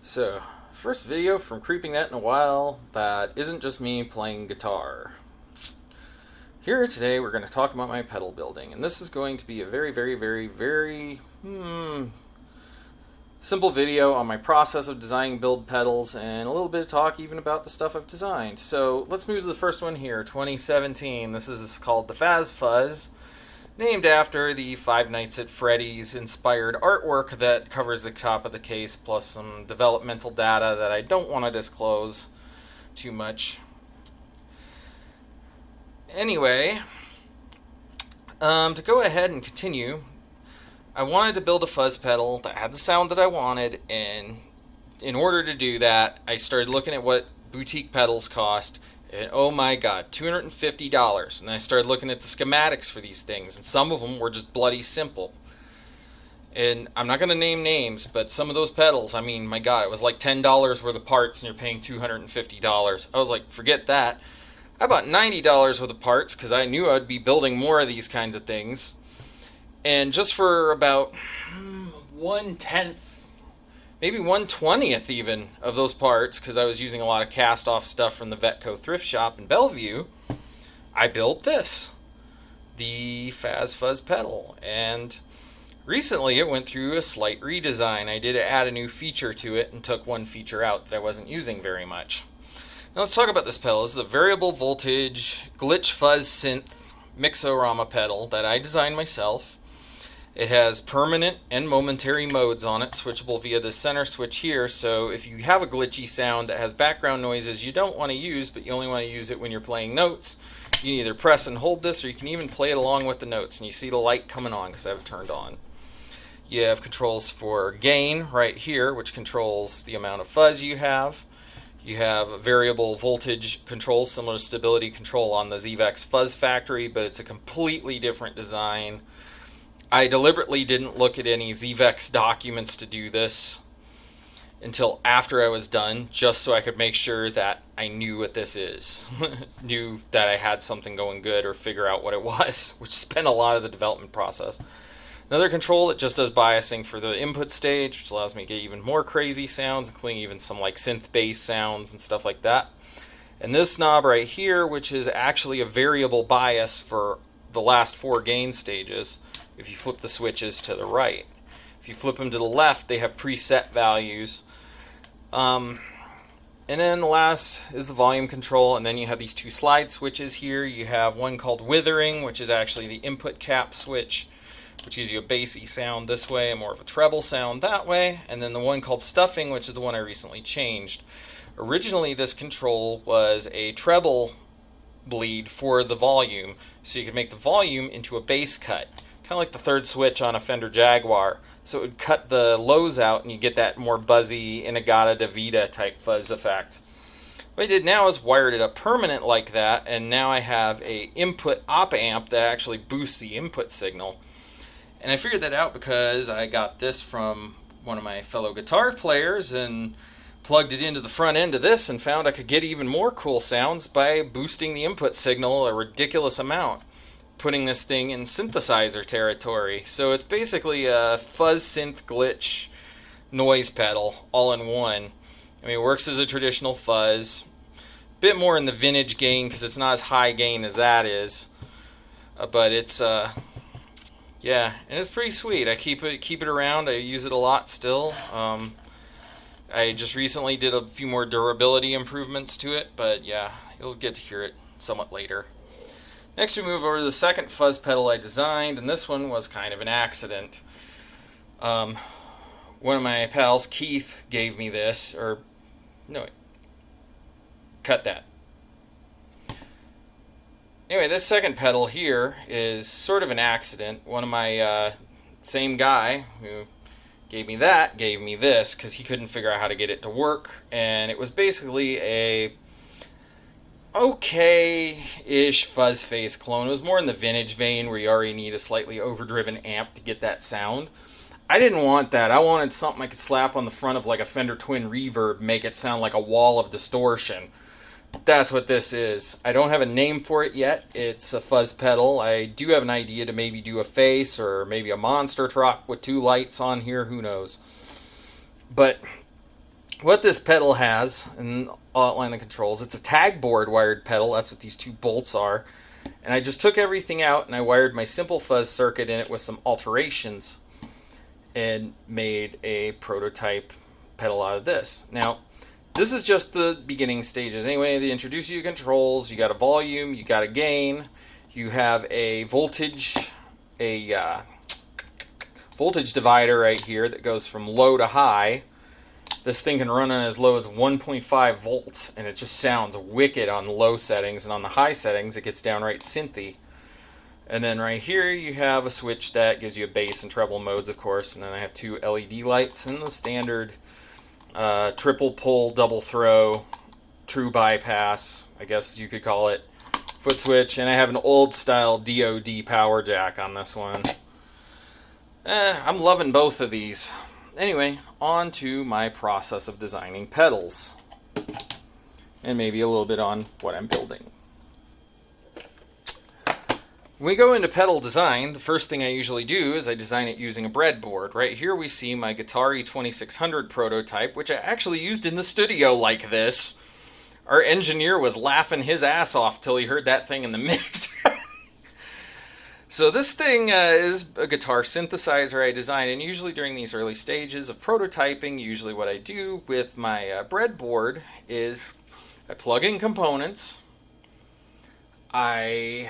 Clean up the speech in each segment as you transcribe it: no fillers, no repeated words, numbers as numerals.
So, first video from creepingnet in a while that isn't just me playing guitar. Here today we're going to talk about my pedal building, and this is going to be a very simple video on my process of designing build pedals and a little bit of talk even about the stuff I've designed. So let's move to the first one here, 2017. This is called the FazzFuzz, named after the Five Nights at Freddy's inspired artwork that covers the top of the case, plus some developmental data that I don't want to disclose too much. Anyway, to go ahead and continue, I wanted to build a fuzz pedal that had the sound that I wanted, and in order to do that, I started looking at what boutique pedals cost. And oh my god, $250. And I started looking at the schematics for these things, and some of them were just bloody simple. And I'm not going to name names, but some of those pedals, I mean, my god, it was like $10 worth of parts and you're paying $250. I was like, forget that. I bought $90 worth of parts because I knew I'd be building more of these kinds of things. And just for about 1/10, maybe 1/20th even of those parts, because I was using a lot of cast-off stuff from the Vetco thrift shop in Bellevue, I built this, the FazzFuzz pedal. And recently it went through a slight redesign. I did add a new feature to it and took one feature out that I wasn't using very much. Now let's talk about this pedal. This is a variable voltage glitch fuzz synth mixorama pedal that I designed myself. It has permanent and momentary modes on it, switchable via the center switch here, so if you have a glitchy sound that has background noises you don't want to use, but you only want to use it when you're playing notes, you can either press and hold this, or you can even play it along with the notes, and you see the light coming on because I have it turned on. You have controls for gain right here, which controls the amount of fuzz you have. You have variable voltage control, similar to stability control on the ZVEX Fuzz Factory, but it's a completely different design. I deliberately didn't look at any ZVEX documents to do this until after I was done, just so I could make sure that I knew what this is. Knew that I had something going good, or figure out what it was, which spent a lot of the development process. Another control that just does biasing for the input stage, which allows me to get even more crazy sounds, including even some like synth bass sounds and stuff like that. And this knob right here, which is actually a variable bias for the last 4 gain stages, if you flip the switches to the right. If you flip them to the left, they have preset values. And then the last is the volume control, and then you have these 2 slide switches here. You have one called withering, which is actually the input cap switch, which gives you a bassy sound this way and more of a treble sound that way. And then the one called stuffing, which is the one I recently changed. Originally this control was a treble bleed for the volume, so you could make the volume into a bass cut. Kind of like the third switch on a Fender Jaguar. So it would cut the lows out and you get that more buzzy Inagata-Davida type fuzz effect. What I did now is wired it up permanent like that, and now I have a input op amp that actually boosts the input signal. And I figured that out because I got this from one of my fellow guitar players and plugged it into the front end of this and found I could get even more cool sounds by boosting the input signal a ridiculous amount, putting this thing in synthesizer territory. So it's basically a fuzz synth glitch noise pedal all in one. I mean, it works as a traditional fuzz, a bit more in the vintage gain because it's not as high gain as that is, but it's yeah, and it's pretty sweet. I keep it around. I use it a lot still. I just recently did a few more durability improvements to it, but yeah, you'll get to hear it somewhat later. Next we move over to the second fuzz pedal I designed, and this one was kind of an accident. One of my pals, Keith, gave me this, or no, wait. Cut that. Anyway, this second pedal here is sort of an accident. One of my same guy who gave me this because he couldn't figure out how to get it to work, and it was basically a okay-ish fuzz face clone. It was more in the vintage vein where you already need a slightly overdriven amp to get that sound. I didn't want that. I wanted something I could slap on the front of like a Fender Twin Reverb, make it sound like a wall of distortion. That's what this is. I don't have a name for it yet. It's a fuzz pedal. I do have an idea to maybe do a face or maybe a monster truck with 2 lights on here. Who knows? But what this pedal has, and I'll outline the controls, it's a tag board wired pedal. That's what these two bolts are. And I just took everything out and I wired my SkullFuzz circuit in it with some alterations and made a prototype pedal out of this. Now, this is just the beginning stages. Anyway, they introduce you to controls. You got a volume, you got a gain, you have a voltage divider right here that goes from low to high. This thing can run on as low as 1.5 volts, and it just sounds wicked on low settings, and on the high settings it gets downright synthy. And then right here you have a switch that gives you a bass and treble modes, of course, and then I have two LED lights and the standard triple pull, double throw, true bypass, I guess you could call it, foot switch, and I have an old style DOD power jack on this one. I'm loving both of these. Anyway, on to my process of designing pedals, and maybe a little bit on what I'm building. When we go into pedal design, the first thing I usually do is I design it using a breadboard. Right here we see my Guitar 2600 prototype, which I actually used in the studio like this. Our engineer was laughing his ass off till he heard that thing in the mix. So this thing is a guitar synthesizer I designed, and usually during these early stages of prototyping, usually what I do with my breadboard is I plug in components, I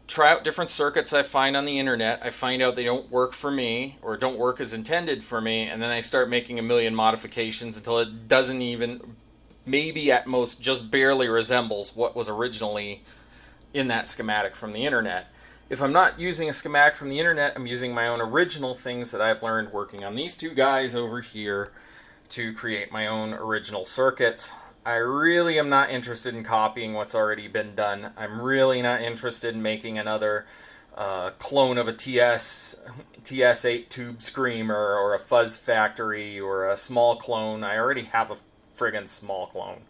try out different circuits I find on the internet. I find out they don't work for me or don't work as intended for me, and then I start making a million modifications until it doesn't even, maybe at most, just barely resembles what was originally in that schematic from the internet. If I'm not using a schematic from the internet, I'm using my own original things that I've learned working on these two guys over here to create my own original circuits. I really am not interested in copying what's already been done. I'm really not interested in making another clone of a TS8 tube screamer or a fuzz factory or a small clone. I already have a friggin' small clone.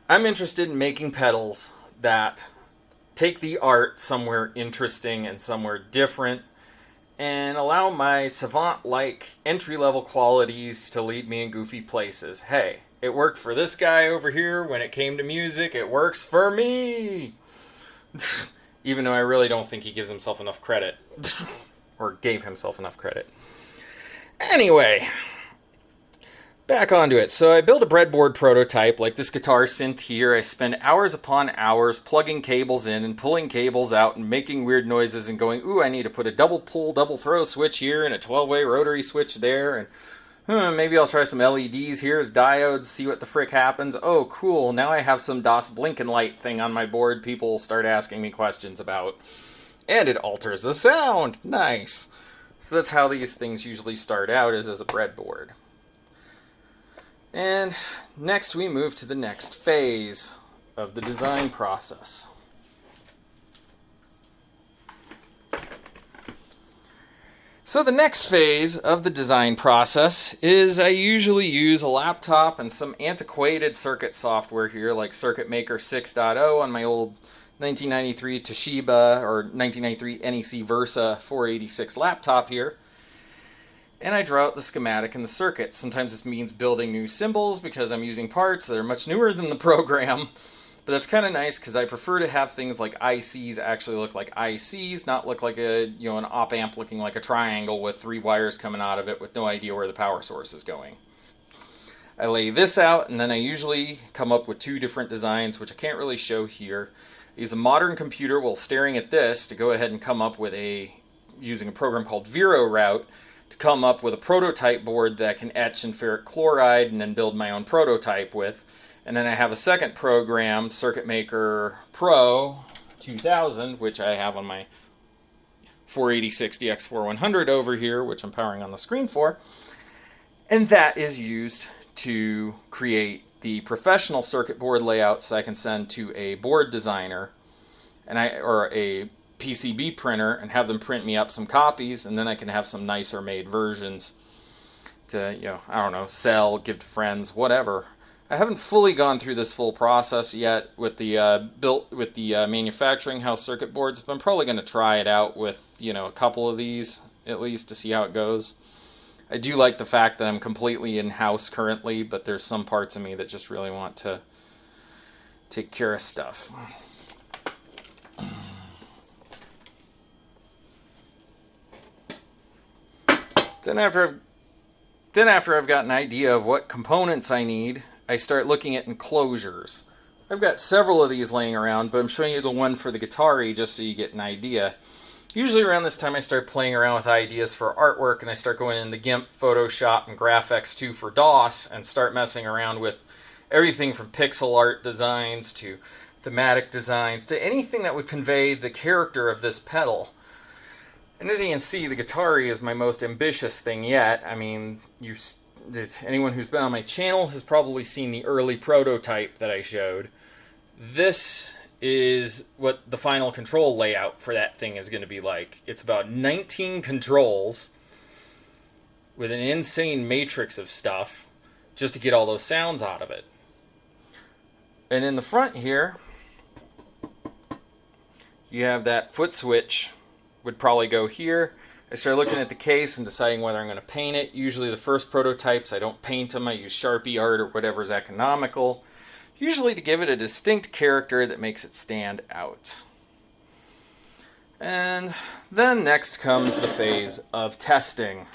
I'm interested in making pedals that take the art somewhere interesting and somewhere different and allow my savant-like entry-level qualities to lead me in goofy places. Hey, it worked for this guy over here when it came to music. It works for me. Even though I really don't think he gives himself enough credit. Or gave himself enough credit. Anyway, back onto it. So I built a breadboard prototype like this guitar synth here. I spend hours upon hours plugging cables in and pulling cables out and making weird noises and going, ooh, I need to put a double pull, double throw switch here and a 12-way rotary switch there, and maybe I'll try some LEDs here as diodes, see what the frick happens. Oh, cool, now I have some DOS blinking light thing on my board people start asking me questions about. And it alters the sound. Nice. So that's how these things usually start out, is as a breadboard. And next we move to the next phase of the design process. So the next phase of the design process is I usually use a laptop and some antiquated circuit software here, like Circuit Maker 6.0 on my old 1993 Toshiba or 1993 NEC Versa 486 laptop here. And I draw out the schematic and the circuit. Sometimes this means building new symbols because I'm using parts that are much newer than the program. But that's kind of nice because I prefer to have things like ICs actually look like ICs, not look like an op amp looking like a triangle with 3 wires coming out of it with no idea where the power source is going. I lay this out, and then I usually come up with 2 different designs, which I can't really show here. I use a modern computer while staring at this to go ahead and come up with using a program called Vero Route, to come up with a prototype board that I can etch in ferric chloride and then build my own prototype with. And then I have a second program, Circuit Maker Pro 2000, which I have on my 486 DX4100 over here, which I'm powering on the screen for. And that is used to create the professional circuit board layouts I can send to a board designer or a PCB printer and have them print me up some copies, and then I can have some nicer made versions to, I don't know, sell, give to friends, whatever. I haven't fully gone through this full process yet with the manufacturing house circuit boards, but I'm probably going to try it out with a couple of these at least to see how it goes. I do like the fact that I'm completely in-house currently, but there's some parts of me that just really want to take care of stuff. Then after I've got an idea of what components I need, I start looking at enclosures. I've got several of these laying around, but I'm showing you the one for the guitar just so you get an idea. Usually around this time I start playing around with ideas for artwork, and I start going into GIMP, Photoshop, and GraphX2 for DOS and start messing around with everything from pixel art designs to thematic designs to anything that would convey the character of this pedal. And as you can see, the guitar is my most ambitious thing yet. I mean, anyone who's been on my channel has probably seen the early prototype that I showed. This is what the final control layout for that thing is going to be like. It's about 19 controls with an insane matrix of stuff just to get all those sounds out of it. And in the front here, you have that foot switch would probably go here. I started looking at the case and deciding whether I'm going to paint it. Usually the first prototypes, I don't paint them. I use Sharpie art or whatever's economical. Usually to give it a distinct character that makes it stand out. And then next comes the phase of testing.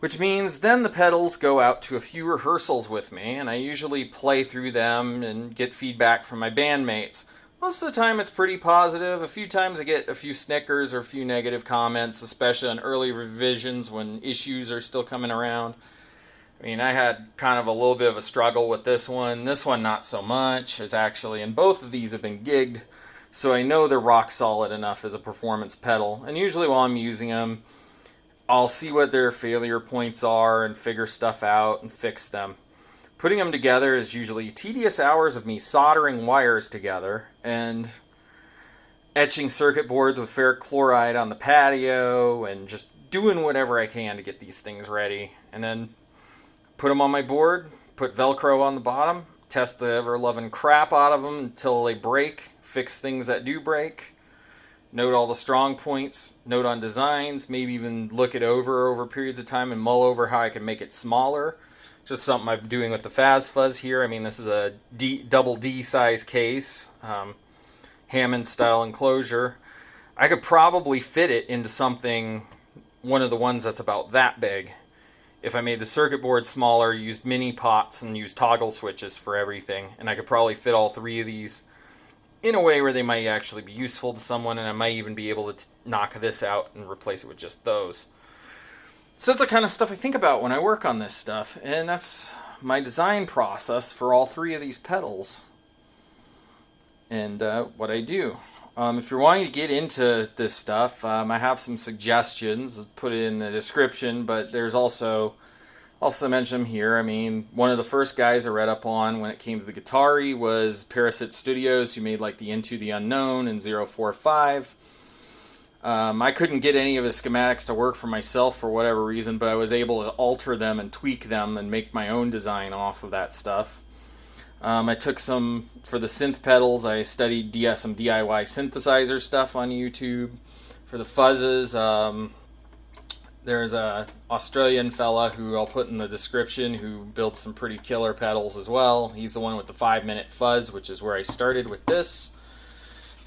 Which means then the pedals go out to a few rehearsals with me, and I usually play through them and get feedback from my bandmates. Most of the time it's pretty positive. A few times I get a few snickers or a few negative comments, especially on early revisions when issues are still coming around. I mean, I had kind of a little bit of a struggle with this one. This one not so much. And both of these have been gigged, so I know they're rock solid enough as a performance pedal. And usually while I'm using them, I'll see what their failure points are and figure stuff out and fix them. Putting them together is usually tedious hours of me soldering wires together and etching circuit boards with ferric chloride on the patio and just doing whatever I can to get these things ready. And then put them on my board, put Velcro on the bottom, test the ever-loving crap out of them until they break, fix things that do break, note all the strong points, note on designs, maybe even look it over periods of time and mull over how I can make it smaller. Just something I'm doing with the FazzFuzz here. I mean, this is a double D size case, Hammond style enclosure. I could probably fit it into something, one of the ones that's about that big. If I made the circuit board smaller, used mini pots, and used toggle switches for everything, and I could probably fit all three of these in a way where they might actually be useful to someone, and I might even be able to knock this out and replace it with just those. So that's the kind of stuff I think about when I work on this stuff, and that's my design process for all three of these pedals and what I do. If you're wanting to get into this stuff, I have some suggestions, put it in the description, but there's also mention them here. I mean, one of the first guys I read up on when it came to the guitar was Parasite Studios, who made like the Into the Unknown and 045. I couldn't get any of his schematics to work for myself for whatever reason, but I was able to alter them and tweak them and make my own design off of that stuff. I took some, for the synth pedals, I studied some DIY synthesizer stuff on YouTube. For the fuzzes, there's a Australian fella who I'll put in the description who builds some pretty killer pedals as well. He's the one with the 5-minute fuzz, which is where I started with this.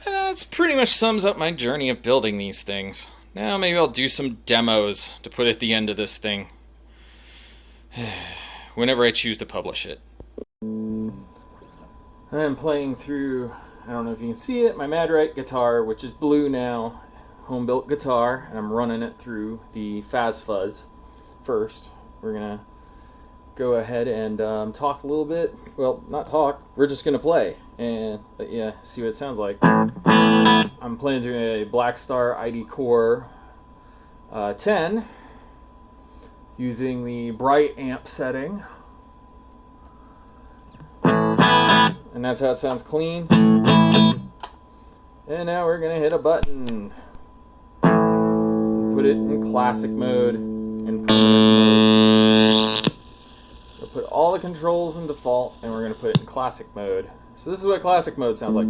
And that's pretty much sums up my journey of building these things. Now maybe I'll do some demos to put at the end of this thing whenever I choose to publish it. I'm playing through, I don't know if you can see it, my Madrite guitar, which is blue now, home-built guitar, and I'm running it through the FazzFuzz first. We're going to go ahead and talk a little bit. Well, not talk, we're just going to play and yeah, see what it sounds like. I'm playing through a Blackstar ID Core 10 using the bright amp setting. And that's how it sounds clean. And now we're going to hit a button. Put it in classic mode and we'll put all the controls in default and we're going to put it in classic mode. So this is what classic mode sounds like.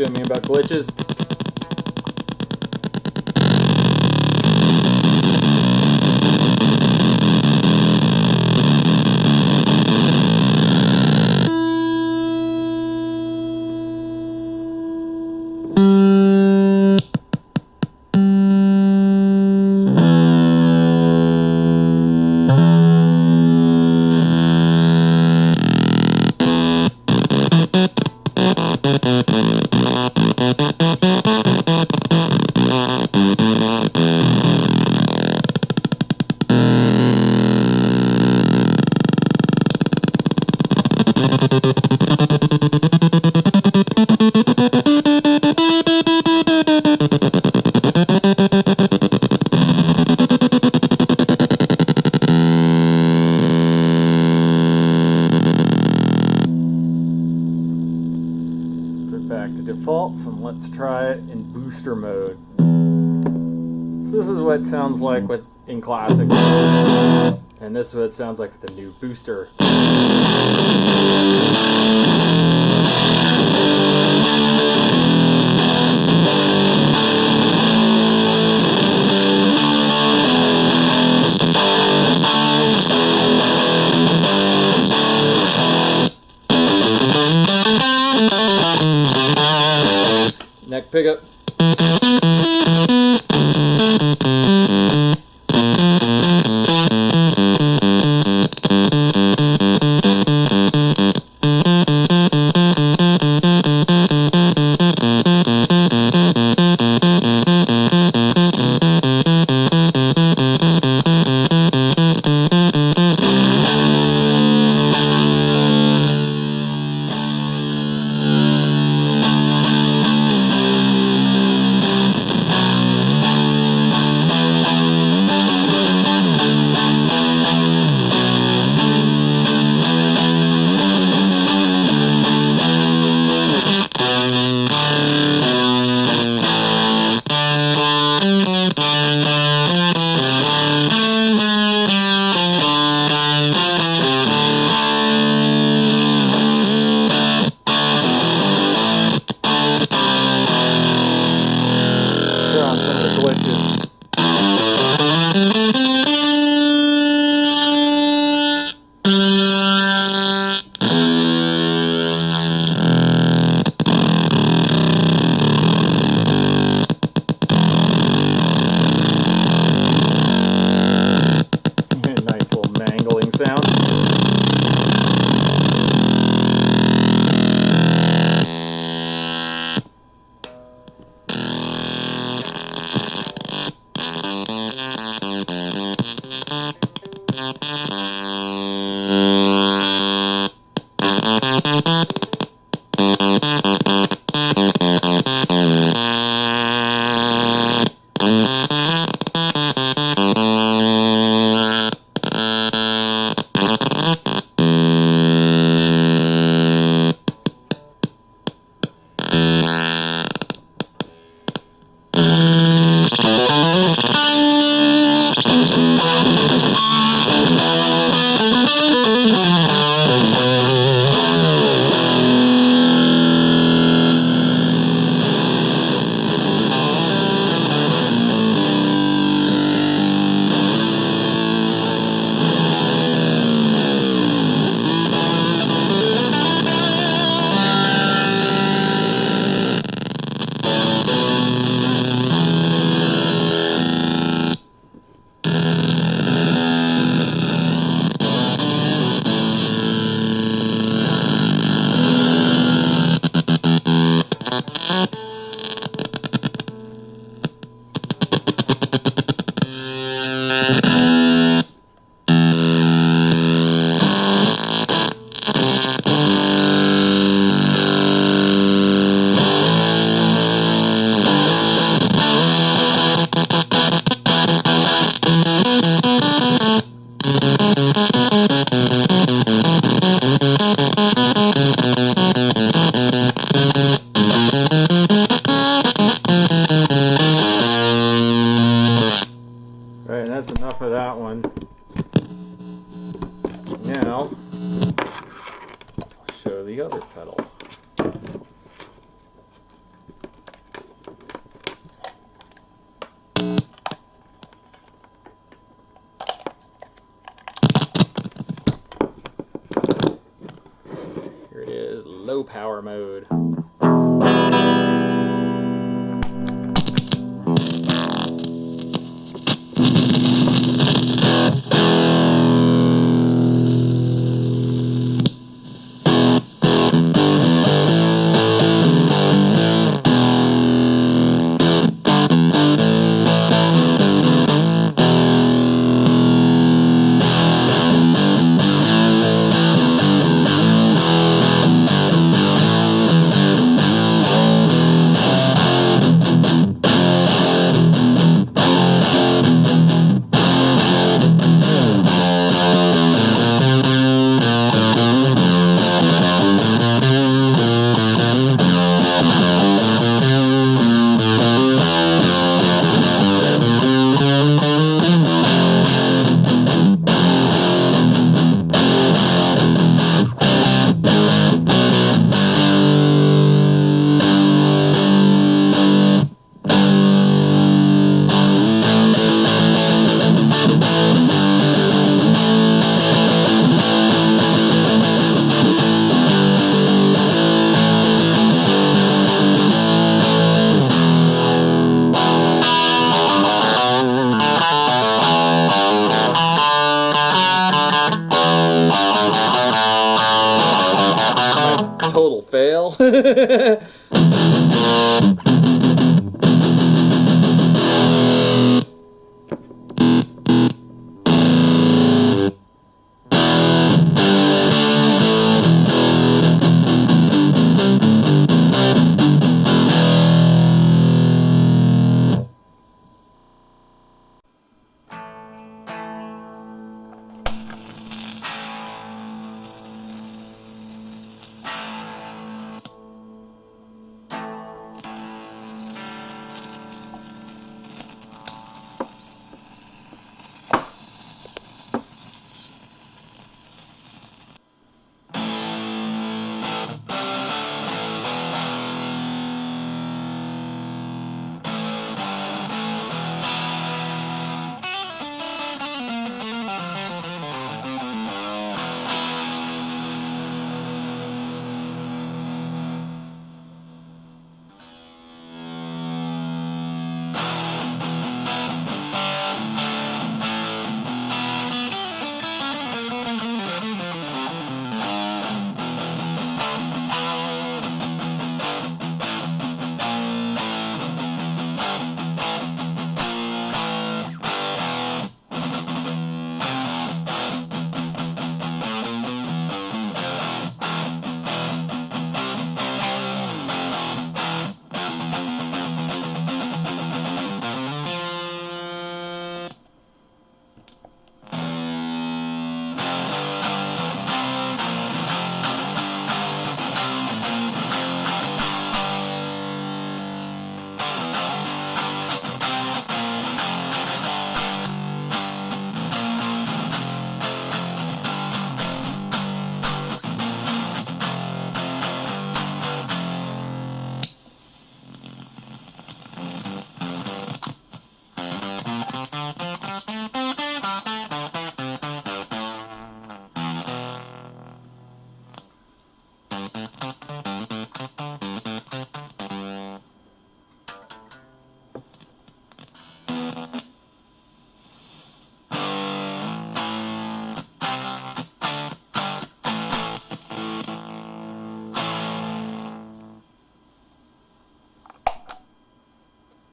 to me about glitches. Back to defaults, and let's try it in booster mode. So this is what it sounds like in classic, and this is what it sounds like with the new booster. Neck pickup. Nice little mangling sound.